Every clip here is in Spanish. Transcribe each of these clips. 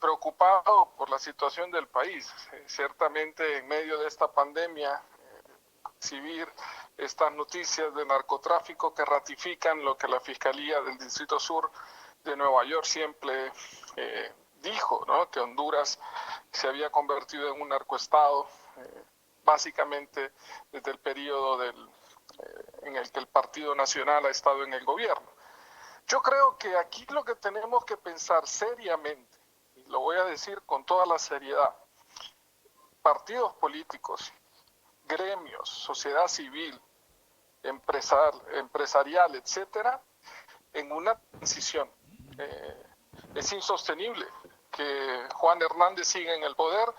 preocupado por la situación del país. Ciertamente en medio de esta pandemia, recibir estas noticias de narcotráfico que ratifican lo que la Fiscalía del Distrito Sur de Nueva York siempre dijo, ¿no? Que Honduras se había convertido en un narcoestado, básicamente desde el periodo en el que el Partido Nacional ha estado en el gobierno. Yo creo que aquí lo que tenemos que pensar seriamente, y lo voy a decir con toda la seriedad, partidos políticos, gremios, sociedad civil, empresarial, etcétera, en una transición. Es insostenible que Juan Hernández siga en el poder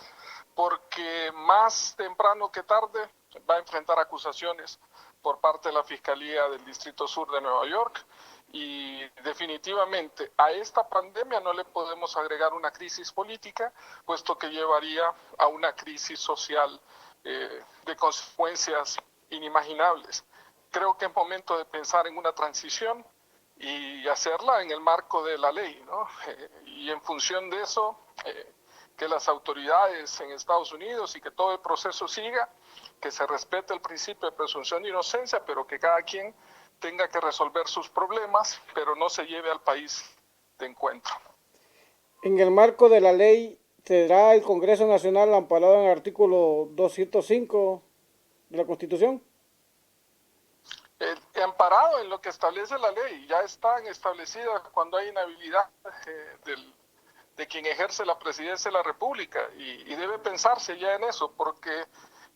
porque más temprano que tarde va a enfrentar acusaciones por parte de la Fiscalía del Distrito Sur de Nueva York y definitivamente a esta pandemia no le podemos agregar una crisis política, puesto que llevaría a una crisis social de consecuencias inimaginables. Creo que es momento de pensar en una transición y hacerla en el marco de la ley, ¿no? Y en función de eso, que las autoridades en Estados Unidos y que todo el proceso siga, que se respete el principio de presunción de inocencia, pero que cada quien tenga que resolver sus problemas, pero no se lleve al país de encuentro. En el marco de la ley, ¿será el Congreso Nacional amparado en el artículo 205 de la Constitución? Amparado en lo que establece la ley, ya están establecidas cuando hay inhabilidad de quien ejerce la presidencia de la República y debe pensarse ya en eso porque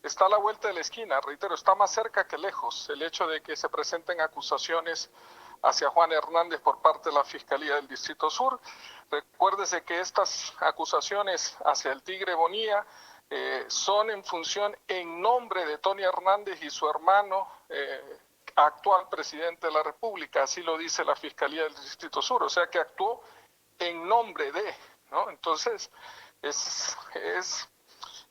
está a la vuelta de la esquina, reitero, está más cerca que lejos el hecho de que se presenten acusaciones hacia Juan Hernández por parte de la Fiscalía del Distrito Sur. Recuérdese que estas acusaciones hacia el Tigre Bonilla son en función, en nombre de Tony Hernández y su hermano, actual presidente de la República, así lo dice la Fiscalía del Distrito Sur, o sea que actuó en nombre de, ¿no? Entonces, es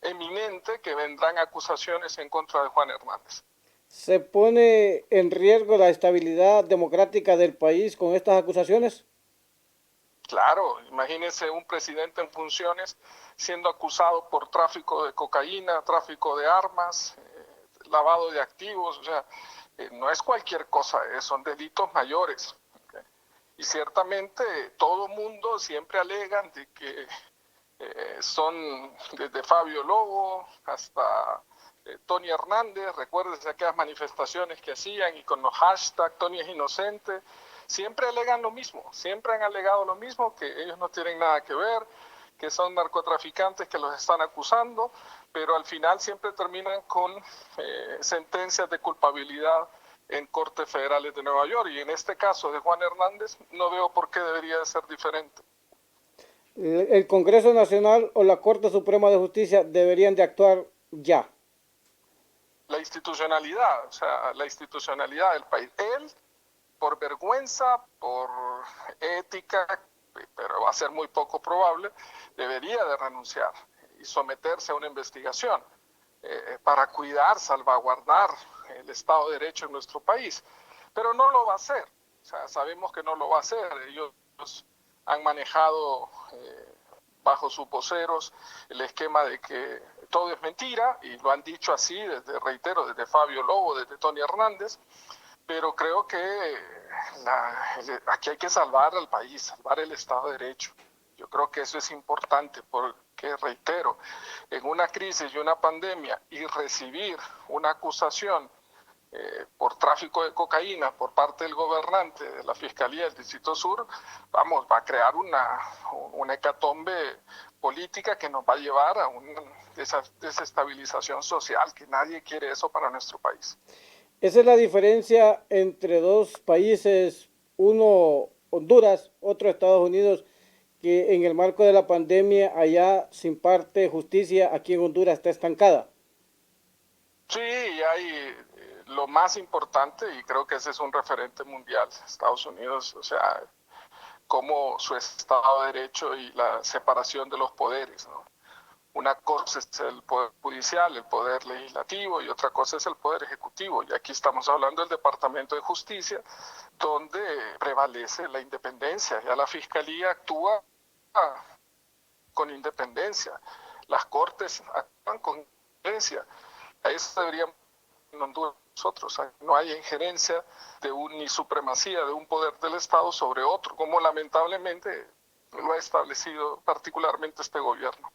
eminente que vendrán acusaciones en contra de Juan Hernández. ¿Se pone en riesgo la estabilidad democrática del país con estas acusaciones? Claro, imagínense un presidente en funciones siendo acusado por tráfico de cocaína, tráfico de armas, lavado de activos, o sea, no es cualquier cosa, son delitos mayores. ¿Okay? Y ciertamente todo mundo siempre alegan de que son desde Fabio Lobo hasta Tony Hernández, recuérdense aquellas manifestaciones que hacían y con los hashtags Tony es inocente, siempre alegan lo mismo, siempre han alegado lo mismo, que ellos no tienen nada que ver, que son narcotraficantes que los están acusando, pero al final siempre terminan con sentencias de culpabilidad en cortes federales de Nueva York, y en este caso de Juan Hernández no veo por qué debería de ser diferente. ¿El Congreso Nacional o la Corte Suprema de Justicia deberían de actuar ya? La institucionalidad, o sea, la institucionalidad del país. Él, por vergüenza, por ética, pero va a ser muy poco probable, debería de renunciar y someterse a una investigación para cuidar, salvaguardar el Estado de Derecho en nuestro país. Pero no lo va a hacer, o sea, sabemos que no lo va a hacer. Ellos han manejado bajo sus voceros el esquema de que todo es mentira, y lo han dicho así desde, reitero, desde Fabio Lobo, desde Tony Hernández, pero creo que aquí hay que salvar al país, salvar el Estado de Derecho. Yo creo que eso es importante porque, reitero, en una crisis y una pandemia y recibir una acusación por tráfico de cocaína por parte del gobernante de la Fiscalía del Distrito Sur, vamos, va a crear una hecatombe política que nos va a llevar a una desestabilización social, que nadie quiere eso para nuestro país. Esa es la diferencia entre dos países, uno Honduras, otro Estados Unidos, que en el marco de la pandemia allá se imparte justicia, aquí en Honduras está estancada. Sí, hay lo más importante, y creo que ese es un referente mundial, Estados Unidos, o sea, como su Estado de Derecho y la separación de los poderes, ¿no? Una cosa es el poder judicial, el poder legislativo, y otra cosa es el poder ejecutivo. Y aquí estamos hablando del Departamento de Justicia, donde prevalece la independencia. Ya la Fiscalía actúa con independencia. Las cortes actúan con independencia. A eso deberíamos en Honduras nosotros. No hay injerencia ni supremacía de un poder del Estado sobre otro, como lamentablemente lo ha establecido particularmente este gobierno.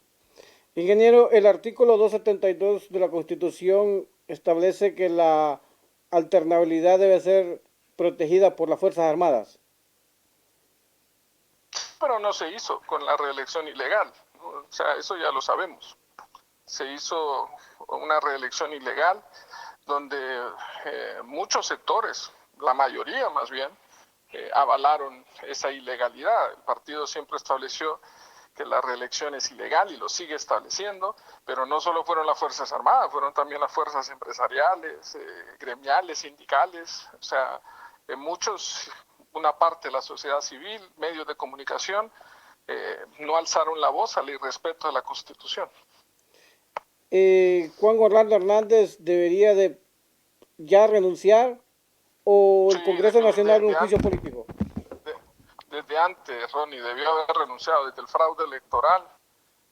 Ingeniero, el artículo 272 de la Constitución establece que la alternabilidad debe ser protegida por las Fuerzas Armadas. Pero no se hizo con la reelección ilegal, ¿no? O sea, eso ya lo sabemos. Se hizo una reelección ilegal donde muchos sectores, la mayoría más bien, avalaron esa ilegalidad. El partido siempre estableció que la reelección es ilegal y lo sigue estableciendo, pero no solo fueron las Fuerzas Armadas, fueron también las fuerzas empresariales, gremiales, sindicales, o sea, muchos, una parte de la sociedad civil, medios de comunicación, no alzaron la voz al irrespeto de la Constitución. Juan Orlando Hernández debería de ya renunciar o el Sí, Congreso Nacional un juicio político. Desde antes, Ronnie, debió haber renunciado desde el fraude electoral,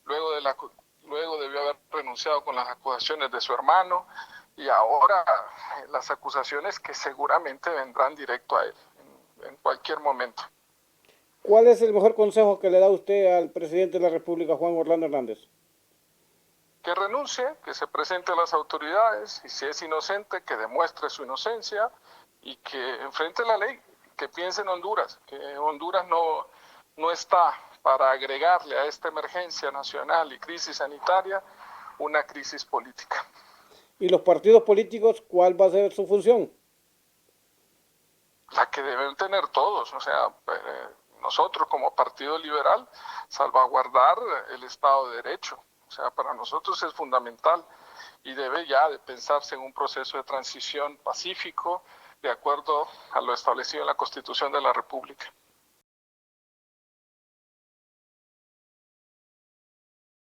luego debió haber renunciado con las acusaciones de su hermano y ahora las acusaciones que seguramente vendrán directo a él en cualquier momento. ¿Cuál es el mejor consejo que le da usted al presidente de la República, Juan Orlando Hernández? Que renuncie, que se presente a las autoridades y si es inocente, que demuestre su inocencia y que enfrente la ley, que piense en Honduras, que Honduras no está para agregarle a esta emergencia nacional y crisis sanitaria una crisis política. ¿Y los partidos políticos cuál va a ser su función? La que deben tener todos, o sea, nosotros como Partido Liberal, salvaguardar el Estado de Derecho. O sea, para nosotros es fundamental y debe ya de pensarse en un proceso de transición pacífico de acuerdo a lo establecido en la Constitución de la República.